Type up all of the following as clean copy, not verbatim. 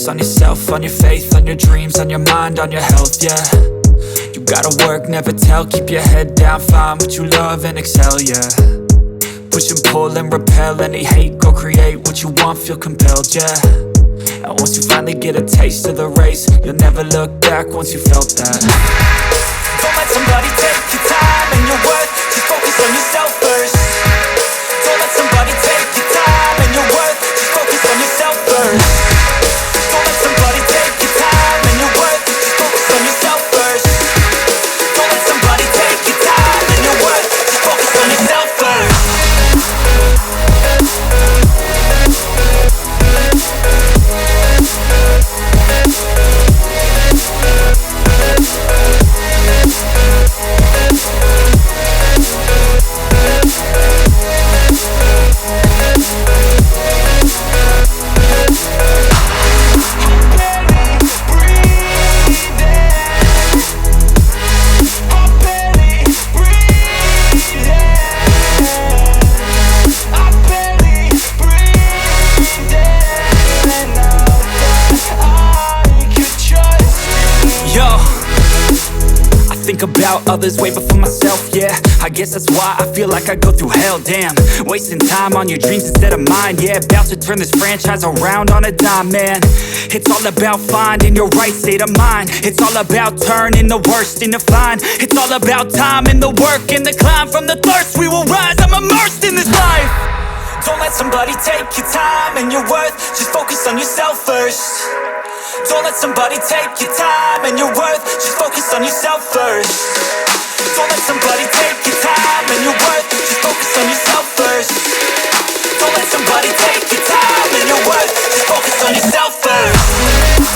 focus on yourself, on your faith, on your dreams, on your mind, on your health, yeah. You gotta work, never tell, keep your head down, find what you love and excel, yeah. Push and pull and repel any hate, go create what you want, feel compelled, yeah. And once you finally get a taste of the race, you'll never look back once you felt that. Don't let somebody take your time and your worth, just focus on yourself first. Don't let somebody take your time and your worth, just focus on yourself first. Don't let somebody take your time and your worth, just focus on yourself first. Don't let somebody take your time and your worth, just focus on yourself first. Think about others way before myself, yeah. I guess that's why I feel like I go through hell, damn. Wasting time on your dreams instead of mine, yeah. About to turn this franchise around on a dime, man. It's all about finding your right state of mind. It's all about turning the worst into fine. It's all about time and the work and the climb. From the thirst we will rise, I'm immersed in this life. Don't let somebody take your time and your worth, just focus on yourself first. Don't let somebody take your time and your worth, just focus on yourself first. Don't let somebody take your time and your worth, just focus on yourself first. Don't let somebody take your time and your worth, just focus on yourself first.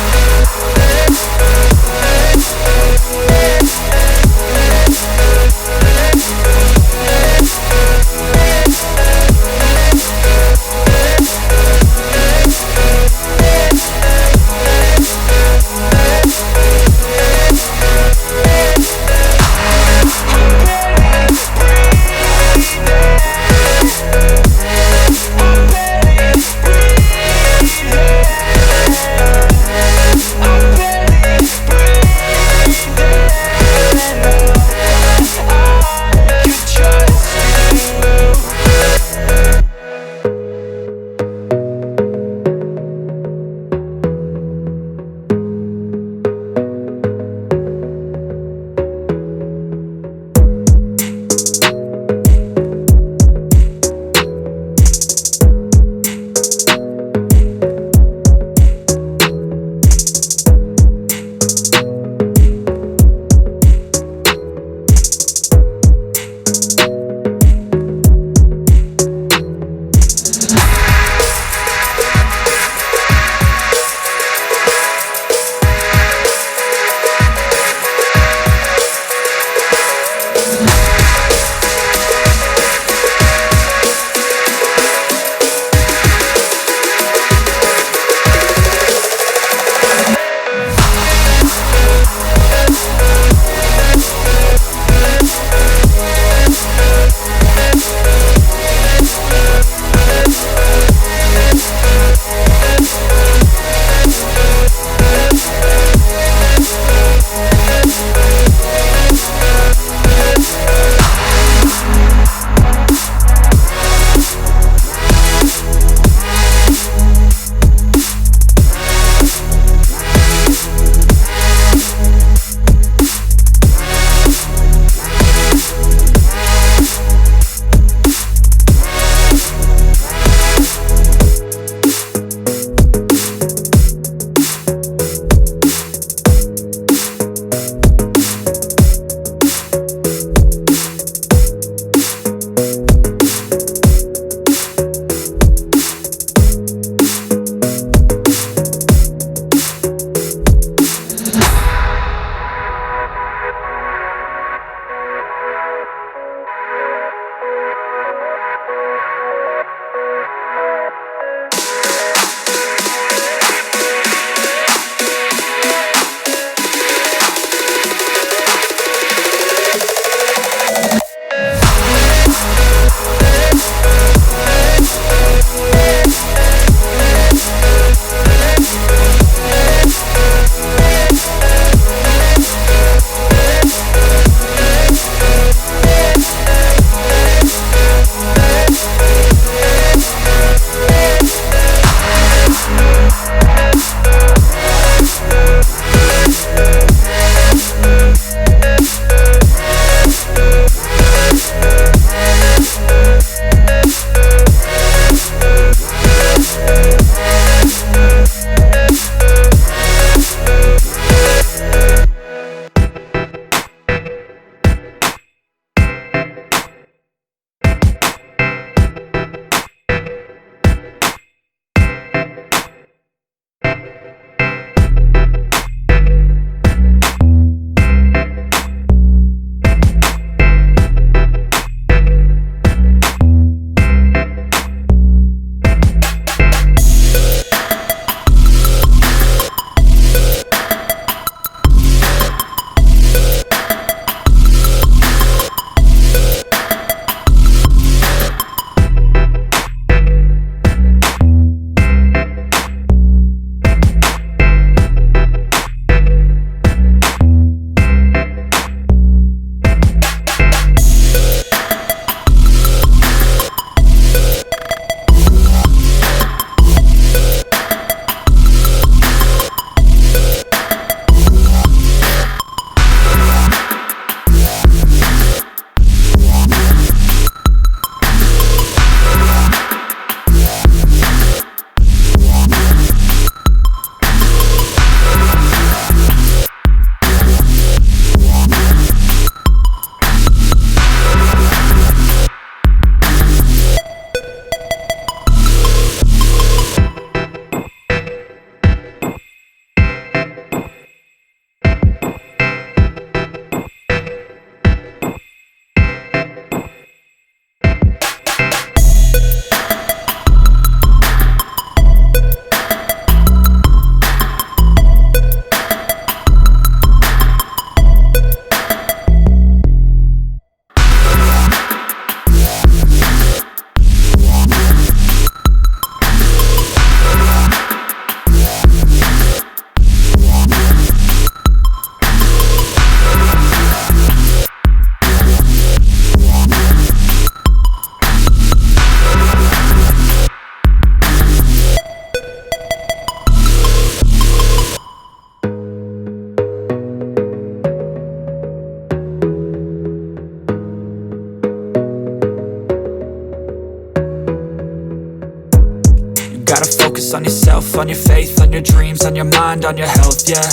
yourself, on your faith, on your dreams, on your mind, on your health, yeah.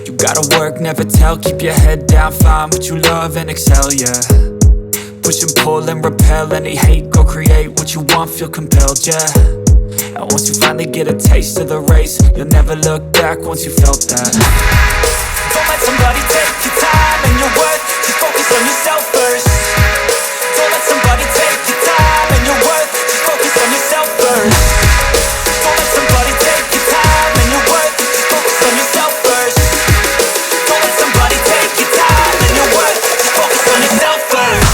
You gotta work, never tell, keep your head down, find what you love and excel, yeah. Push and pull and repel any hate, go create what you want, feel compelled, yeah. And once you finally get a taste of the race, you'll never look back once you felt that. Don't let somebody take your time and your worth, just focus on yourself first. Don't let somebody take your time and your worth, just focus on yourself first. Don't let somebody take your time and your worth, just focus on yourself first. Don't let somebody take your time and your worth, just focus on yourself first.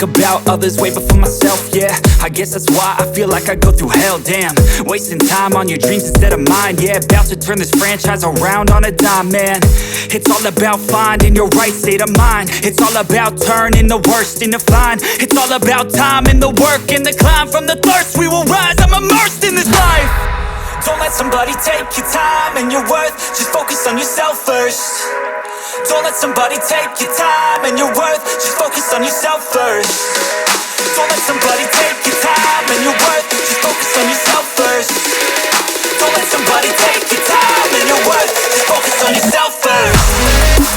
About others way before myself, yeah. I guess that's why I feel like I go through hell, damn. Wasting time on your dreams instead of mine, yeah. About to turn this franchise around on a dime, man. It's all about finding your right state of mind. It's all about turning the worst into fine. It's all about time and the work and the climb. From the thirst we will rise, I'm immersed in this life. Don't let somebody take your time and your worth, just focus on yourself first. Don't let somebody take your time and your worth, just focus on yourself first. Don't let somebody take your time and your worth, just focus on yourself first. Don't let somebody take your time and your worth, just focus on yourself first.